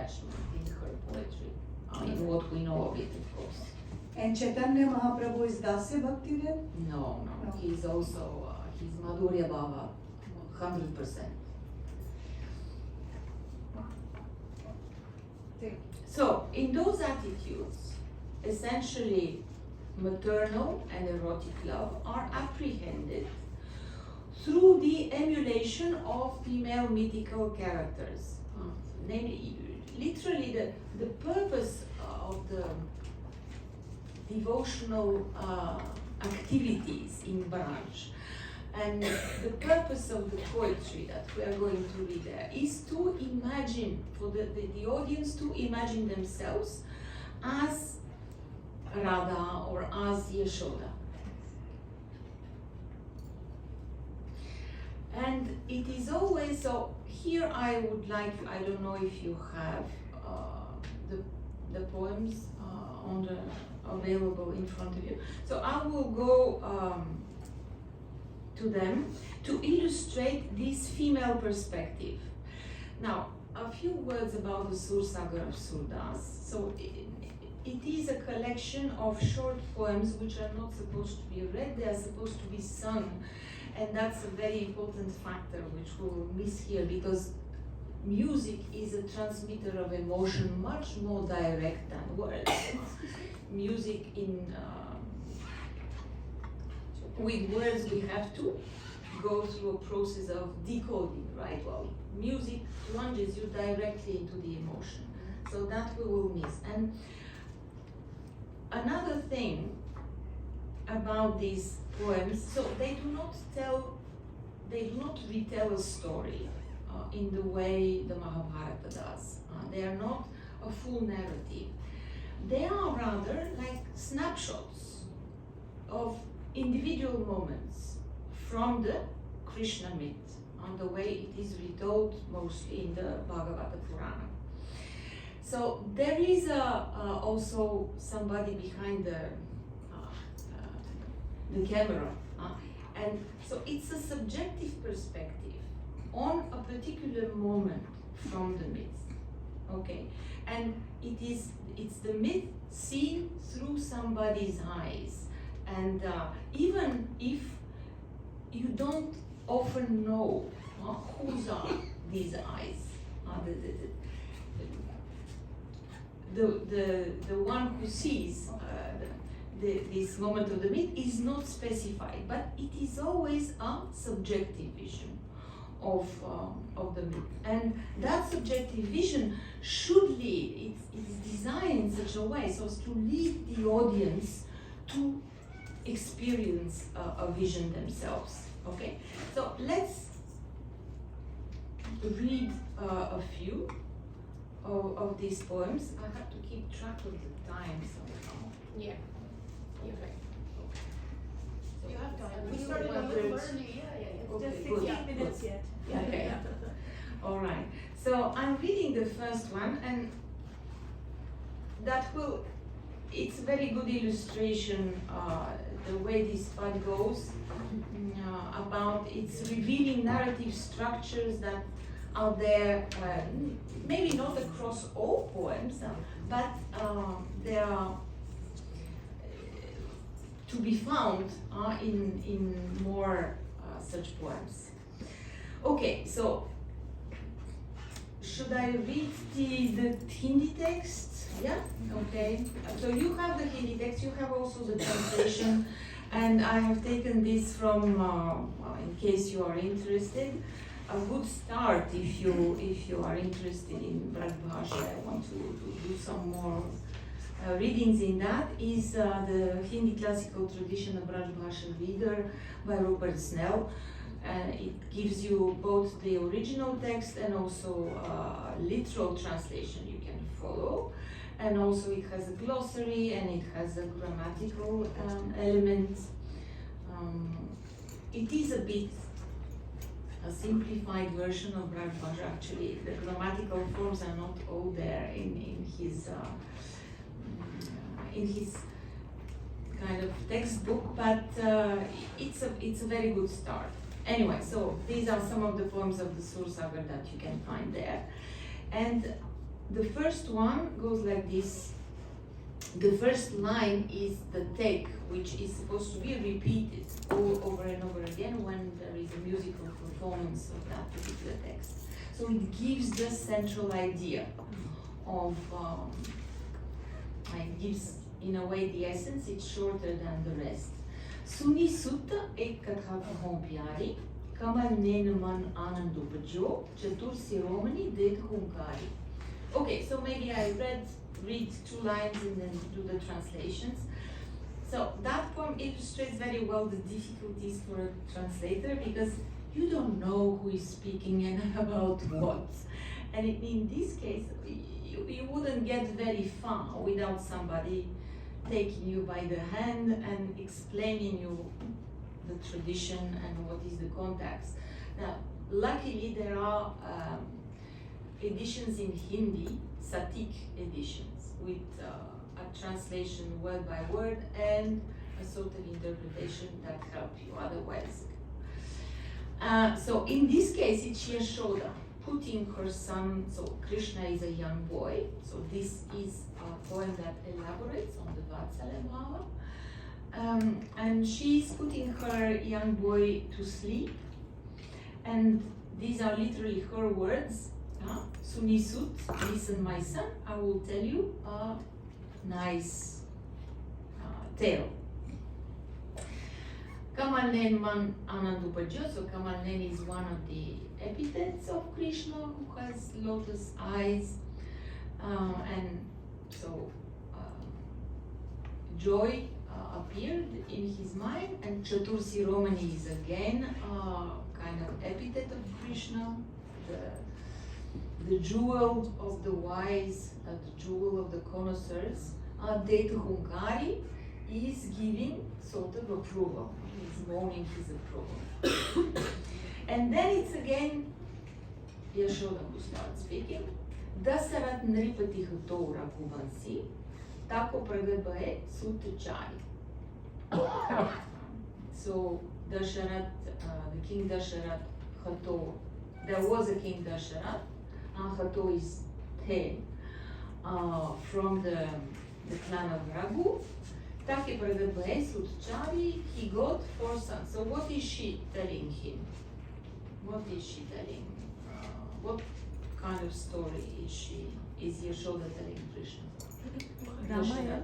attachment in her poetry, in what we know of it, of course. And Chaitanya Mahaprabhu is Dasya Bhakti then? No. No. He's also, he's Madhurya Bhava, 100%. So, in those attitudes, essentially maternal and erotic love are apprehended through the emulation of female mythical characters. Namely, literally the purpose of the devotional activities in Braj and the purpose of the poetry that we are going to read there is to imagine, for the audience to imagine themselves as Radha or as Yashoda. And it is always, so here I would like, I don't know if you have the poems available in front of you. So I will go to them to illustrate this female perspective. Now, a few words about the Sursagar of Surdas. So it is a collection of short poems which are not supposed to be read, they are supposed to be sung. And that's a very important factor which we'll miss here, because music is a transmitter of emotion much more direct than words. Music with words we have to go through a process of decoding, right? Well, music plunges you directly into the emotion. So that we will miss. And another thing about these poems, so they do not retell a story in the way the Mahabharata does. They are not a full narrative. They are rather like snapshots of individual moments from the Krishna myth, the way it is retold mostly in the Bhagavata Purana. So there is also somebody behind the camera, and so it's a subjective perspective on a particular moment from the myth, okay? And it's the myth seen through somebody's eyes, and even if you don't often know whose are these eyes, the one who sees this moment of the myth is not specified, but it is always a subjective vision of the myth. And that subjective vision should lead, it's designed in such a way so as to lead the audience to experience a vision themselves. Okay, so let's read a few of these poems. I have to keep track of the time somehow. Yeah. You're right. So You have time. We started a little early, yeah. Just Okay, 16 good. minutes yet. Okay. All right. So I'm reading the first one, and it's a very good illustration, the way this part goes, about it's revealing narrative structures that are there, maybe not across all poems, but they are to be found in more such poems. Okay, so should I read the Hindi text? Yeah? Okay. So you have the Hindi text, you have also the translation, and I have taken this from, in case you are interested, a good start if you are interested in Braj Bhasha. I want to do some more readings in that, is the Hindi classical tradition of Braj Bhasha Reader by Rupert Snell. It gives you both the original text and also literal translation you can follow. And also it has a glossary and it has a grammatical element. It is a bit a simplified version of Braj Bhasha. Actually, the grammatical forms are not all there in his kind of textbook, but it's a very good start. Anyway, so these are some of the poems of the Sursagar that you can find there. And the first one goes like this. The first line is the take, which is supposed to be repeated over and over again when there is a musical performance of that particular text. So it gives the central idea of, it gives in a way the essence, it's shorter than the rest. Suni sutta ek katha kahon pyari, kamal nen man anand upajyo, chatur siromani det hunkari. Okay, so maybe I read 2 lines and then do the translations. So that poem illustrates very well the difficulties for a translator because you don't know who is speaking and about what. And in this case, you wouldn't get very far without somebody taking you by the hand and explaining you the tradition and what is the context. Now, luckily there are editions in Hindi, Satik editions, with a translation word by word and a sort of interpretation that help you otherwise. So in this case, it's Yashoda putting her son, so Krishna is a young boy, so this is a poem that elaborates on the Vatsalya Bhava. And she's putting her young boy to sleep, and these are literally her words. Sunisut, listen my son, I will tell you a nice tale. Kamalnen man Anandupajyo, so Kamalnen is one of the epithets of Krishna who has lotus eyes, and so joy appeared in his mind, and Chatur Siromani is again kind of epithet of Krishna, the jewel of the wise, the jewel of the connoisseurs. Det Hunkari is giving sort of approval, he's mourning his approval. And then it's again Yashoda who starts speaking. Dasarat Nripati Hato Rakhuvansi, Tako Pragabae Sutachari. So Dasharat, the king Dasharat Hato, there was a king Dasharat, and Hato is 10 from the clan of Raghu. Take Pragabae Sutachari, he got 4 sons. So what is she telling him? What is she telling? What kind of story is Yashoda telling Krishna? Ramayana.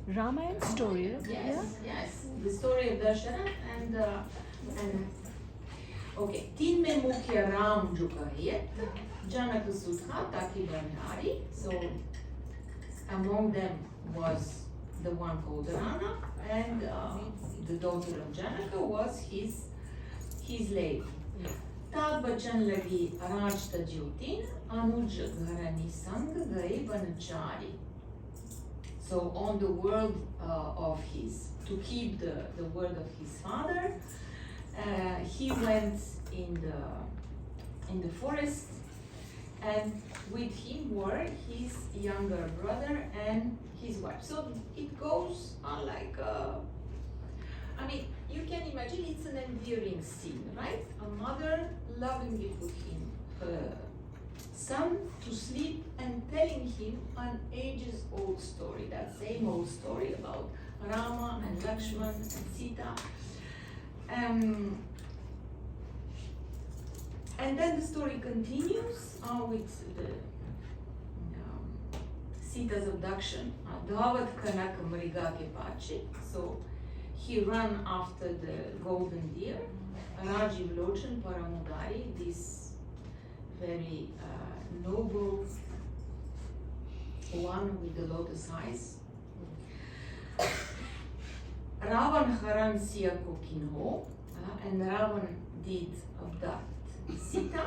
Ramayana story. Yes, yes. The story of Dasharat and okay. Tin me mukhya Ram jo kahiye, Janaka Sudha taki Banari. So among them was the one called Rana, and the daughter of Janaka was his slave. Tad bachan lagi Raj Tajyotin, Anuj Gharani Sang Gai Banachari. So on the word of his, to keep the word of his father, he went in the forest, and with him were his younger brother and his wife. So it goes on like I mean, you can imagine it's an endearing scene, right? A mother lovingly putting her son to sleep and telling him an ages-old story, that same old story about Rama and Lakshman and Sita. And then the story continues with the Sita's abduction. Dhavat Kanak Mriga ke pache. So he ran after the golden deer. Rajiv Lochan Paramudari, this very noble one with the lotus eyes. Ravan Haran Siya Kokinho, and Ravan did abduct Sita.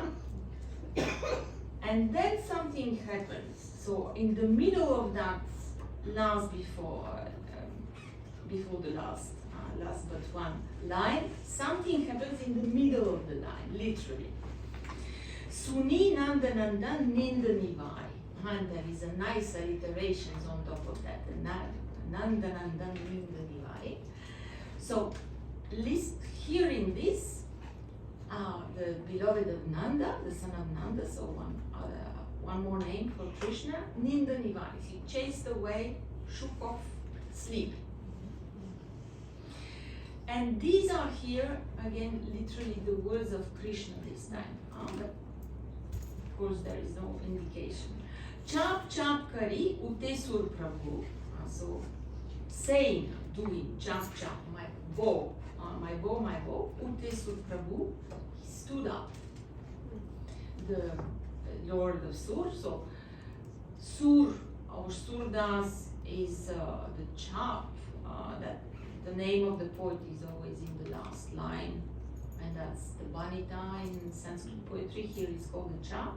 And then something happens. So in the middle of that last before the last but one line, something happens in the middle of the line, literally. Suni Nandanandan Nindanivai. And there is a nice alliterations on top of that. Nandanandan Nindanivai. So hearing this, the beloved of Nanda, the son of Nanda, so one more name for Krishna, Ninda Nivari. He chased away, shook off sleep. And these are here, again, literally the words of Krishna this time. But of course there is no indication. Chap chap kari ute sur prabhu. So saying, doing, chap chap, my bow, ute sur prabhu. He stood up. The Lord of Sur. So Sur or Surdas is the chap that the name of the poet is always in the last line, and that's the Banita in Sanskrit poetry. Here it's called the chap.